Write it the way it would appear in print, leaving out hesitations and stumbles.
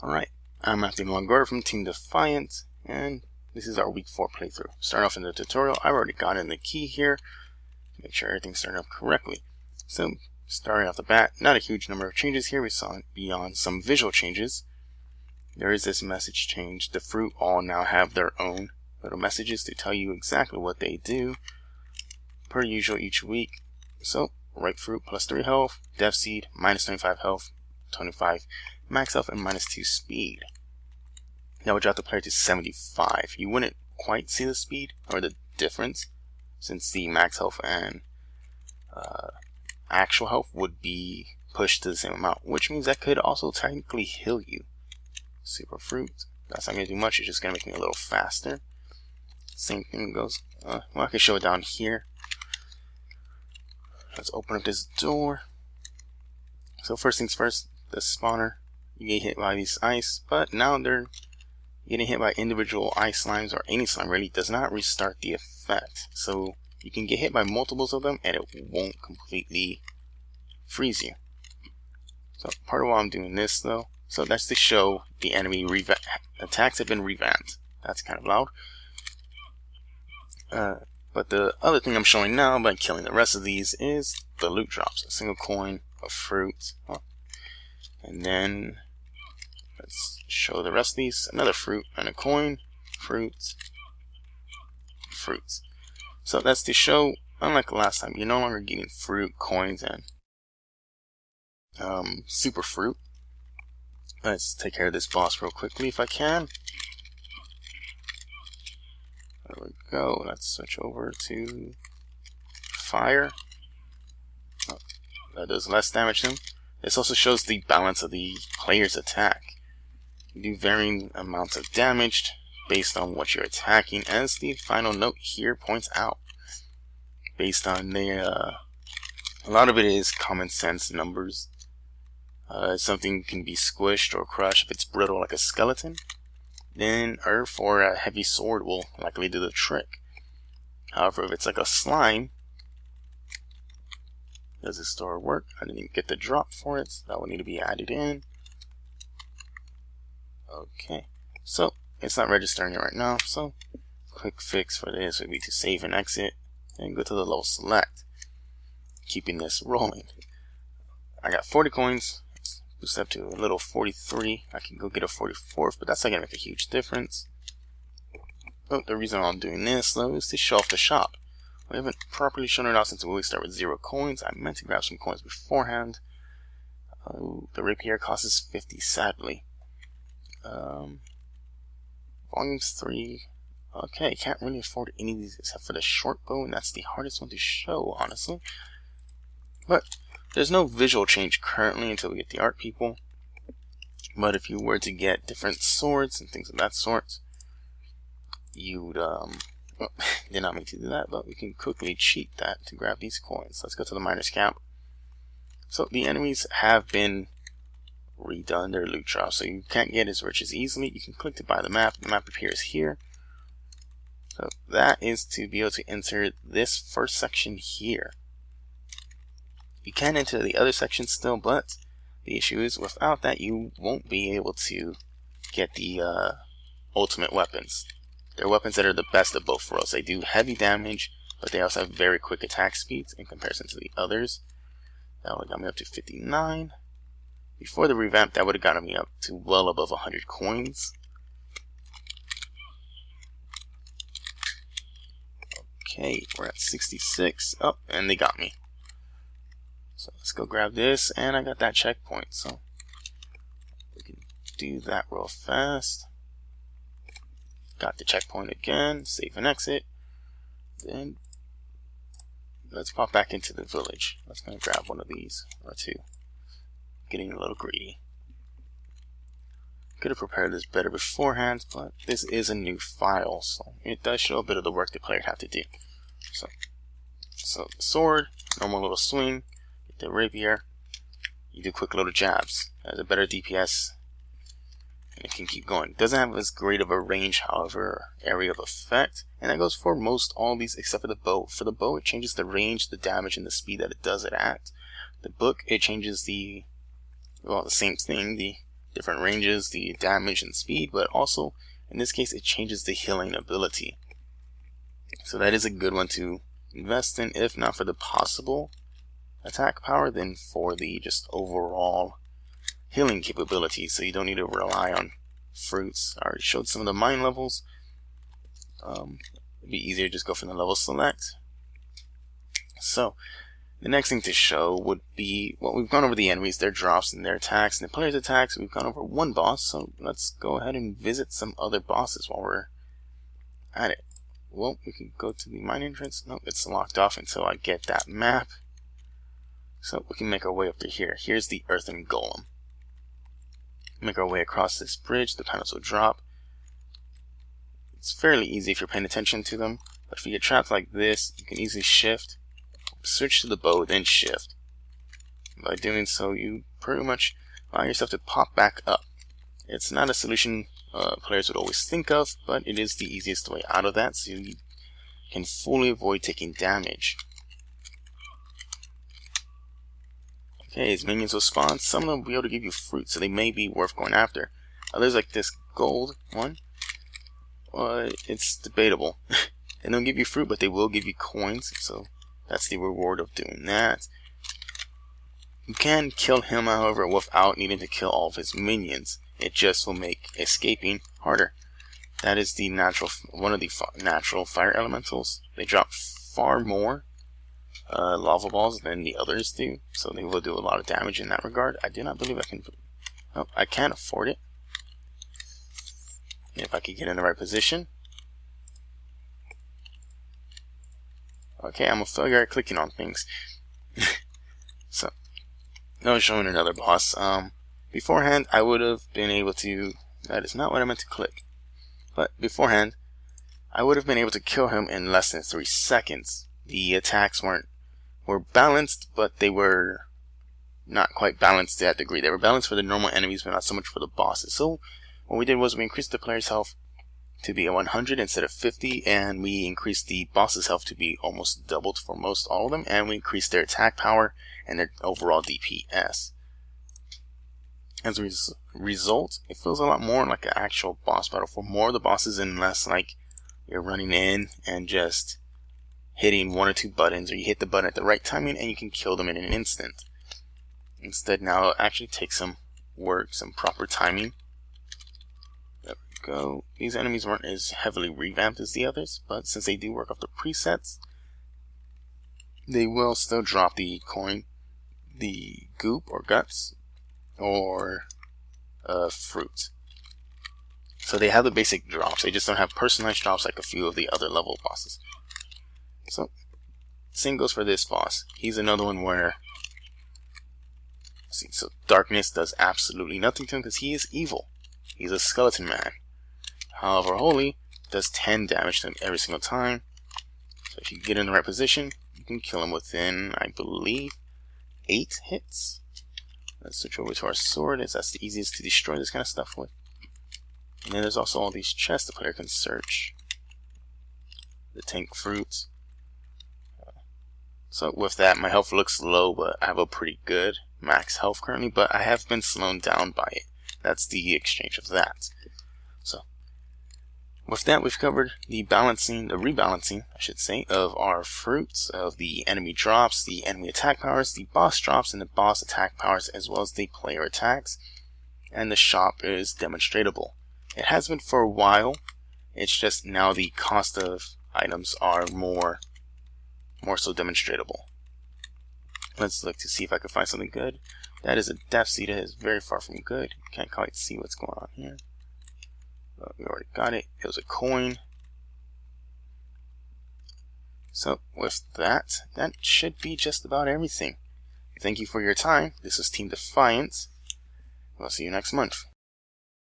Alright, I'm Matthew Longoria from Team Defiant, and this is our week 4 playthrough. Starting off in the tutorial, I've already gotten the key here to make sure everything's starting up correctly. So, starting off the bat, not a huge number of changes here. We saw beyond some visual changes. There is this message change. The fruit all now have their own little messages to tell you exactly what they do, per usual each week. So, ripe fruit plus 3 health, dev seed minus 25 health, 25 max health, and minus 2 speed. That would drop the player to 75. You wouldn't quite see the speed or the difference, since the max health and actual health would be pushed to the same amount, which means that could also technically heal you. Super fruit, that's not going to do much, it's just going to make me a little faster. Same thing goes, well, I can show it down here. Let's open up this door. So first things first, the spawner, you get hit by these ice, but now they're getting hit by individual ice slimes, or any slime really, does not restart the effect. So you can get hit by multiples of them and it won't completely freeze you. So part of why I'm doing this though, so that's to show the enemy attacks have been revamped. That's kind of loud. But the other thing I'm showing now by killing the rest of these is the loot drops. A single coin, a fruit, and then let's show the rest of these. Another fruit and a coin, fruit, fruits. So that's to show, unlike last time, you're no longer getting fruit, coins, and super fruit. Let's take care of this boss real quickly if I can. There we go. Let's switch over to fire. Oh, that does less damage to him. This also shows the balance of the player's attack. You do varying amounts of damage based on what you're attacking, as the final note here points out. Based on the, a lot of it is common sense numbers. Something can be squished or crushed if it's brittle like a skeleton. Then earth or a heavy sword will likely do the trick. However, if it's like a slime, does this store work? I didn't even get the drop for it, so that will need to be added in. Okay, so it's not registering it right now, so quick fix for this would be to save and exit and go to the level select, keeping this rolling. I got 40 coins, let's boost up to a little 43. I can go get a 44th, but that's not gonna make a huge difference. Oh, the reason I'm doing this though is to show off the shop. We haven't properly shown it off since we always start with 0 coins. I meant to grab some coins beforehand. The rapier costs 50, sadly. Volumes 3. Okay, can't really afford any of these except for the short bow, and that's the hardest one to show, honestly. But there's no visual change currently until we get the art people. But if you were to get different swords and things of that sort, you'd well, did not mean to do that, but we can quickly cheat that to grab these coins. Let's go to the miner's camp. So the enemies have been redone their loot drop, so you can't get as rich as easily. You can click to buy the map. The map appears here. So that is to be able to enter this first section here. You can enter the other sections still, but the issue is without that you won't be able to get the ultimate weapons. They're weapons that are the best of both worlds. They do heavy damage, but they also have very quick attack speeds in comparison to the others. That only got me up to 59. Before the revamp, that would have gotten me up to well above 100 coins. Okay, we're at 66. Oh, and they got me. So let's go grab this, and I got that checkpoint, so we can do that real fast. Got the checkpoint again, save and exit. Then let's pop back into the village. Let's go grab one of these, or two. Getting a little greedy. Could have prepared this better beforehand, but this is a new file, so it does show a bit of the work the player have to do. So the sword, normal little swing, the rapier, you do quick little jabs. It has a better DPS, and it can keep going. It doesn't have as great of a range, however, area of effect, and that goes for most all these except for the bow. For the bow, it changes the range, the damage, and the speed that it does it at. The book, it changes the, well, the same thing, the different ranges, the damage and speed, but also in this case it changes the healing ability. So that is a good one to invest in, if not for the possible attack power, then for the just overall healing capability. So you don't need to rely on fruits. I already showed some of the mine levels. It'd be easier to just go from the level select. So the next thing to show would be, well, we've gone over the enemies, their drops and their attacks, and the players' attacks. We've gone over one boss, so let's go ahead and visit some other bosses while we're at it. Well, we can go to the mine entrance. Nope, it's locked off until I get that map. So we can make our way up to here. Here's the earthen golem. Make our way across this bridge. The panels will drop. It's fairly easy if you're paying attention to them, but if you get trapped like this, you can easily shift, switch to the bow, then shift. By doing so, you pretty much allow yourself to pop back up. It's not a solution players would always think of, but it is the easiest way out of that, so you can fully avoid taking damage. Okay, as minions will spawn, some of them will be able to give you fruit, so they may be worth going after. Others, like this gold one, it's debatable. They don't give you fruit, but they will give you coins, so that's the reward of doing that. You can kill him, however, without needing to kill all of his minions. It just will make escaping harder. That is the one of the natural fire elementals. They drop far more lava balls than the others do, so they will do a lot of damage in that regard. I do not believe I can. Oh, I can't afford it. If I could get in the right position. Okay, I'm a failure at clicking on things. So, I was showing another boss. Beforehand, I would have been able to. That is not what I meant to click. But beforehand, I would have been able to kill him in less than 3 seconds. The attacks were balanced, but they were not quite balanced to that degree. They were balanced for the normal enemies, but not so much for the bosses. So what we did was we increased the player's health to be 100 instead of 50, and we increased the boss's health to be almost doubled for most all of them, and we increased their attack power and their overall DPS. As a result, it feels a lot more like an actual boss battle for more of the bosses and less like you're running in and just hitting 1 or 2 buttons, or you hit the button at the right timing and you can kill them in an instant. Instead, now it actually takes some work, some proper timing. There we go. These enemies weren't as heavily revamped as the others, but since they do work off the presets, they will still drop the coin, the goop or guts, or fruit. So they have the basic drops, they just don't have personalized drops like a few of the other level bosses. So, same goes for this boss. He's another one where, see, so darkness does absolutely nothing to him because he is evil. He's a skeleton man. However, holy does 10 damage to him every single time. So if you get in the right position, you can kill him within, I believe, 8 hits. Let's switch over to our sword, as that's the easiest to destroy this kind of stuff with. And then there's also all these chests the player can search. The tank fruits. So with that, my health looks low, but I have a pretty good max health currently, but I have been slowed down by it. That's the exchange of that. So with that, we've covered the rebalancing, I should say, of our fruits, of the enemy drops, the enemy attack powers, the boss drops, and the boss attack powers, as well as the player attacks. And the shop is demonstratable. It has been for a while. It's just now the cost of items are more so demonstratable. Let's look to see if I can find something good. That is a Death Seed. It is very far from good. Can't quite see what's going on here. We already got it. It was a coin. So with that should be just about everything. Thank you for your time. This is Team Defiant. We'll see you next month.